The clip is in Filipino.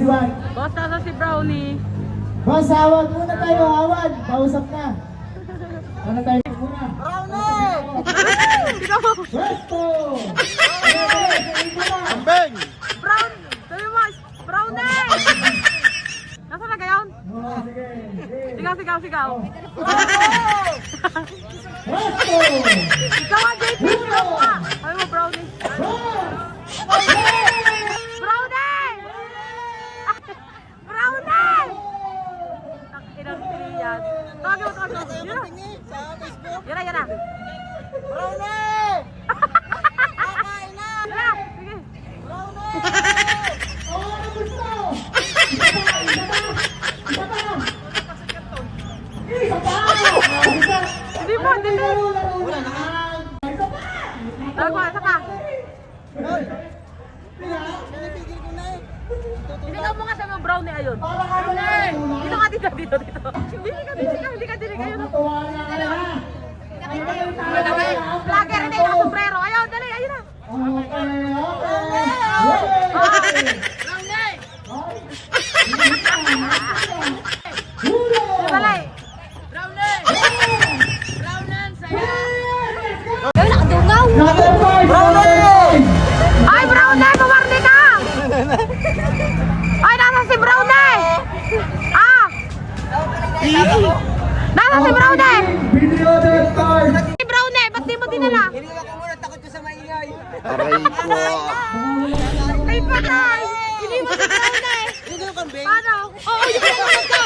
si Juan. Boss, nasa si Brownie. Boss, hawag muna tayo, hawag. Pausap na. Ano tayo muna? Pwesto! Kambing! Brown! Sabi mo, Brownie! Nasaan na gayon? Oh, sige. Sigaw, sigaw, sigaw. Pwesto! Ikaw ang JP, sigaw mo ka. Sabi mo, Brownie. Brownie! Brownie! Takinang tiyan. Tawagin mo, tawagin mo. Yun na. Yun na, yun na. Brownie! Kakain na! Yun na, sige. Brownie! Oh, ano gusto? Isa pa! Isa pa! Isa pa! Hindi po, hindi po. Wala na. Isa pa! Tawag mo, isa pa. Pinipigil ko na eh. Sinigaw mo nga sa mga Brownie ayun. Para ka na. Dito ka, dito, dito, dito. Hindi ka, ayun. Natuwa na ka na. Vlogger, hindi ka sombrero. Ayun, dali, ayun na. Dali. Ay, Brownie, kumarni ka! Ay, nasa si Brownie! Ah! Nasa si Brownie! Si Brownie, ba't di mo dinala? Iniwan ko muna, takot ko sa maingay. Aray ko! Ay, patay! Hindi mo si Brownie! Hindi ko kambing. Ano? Oo, yun lang ito!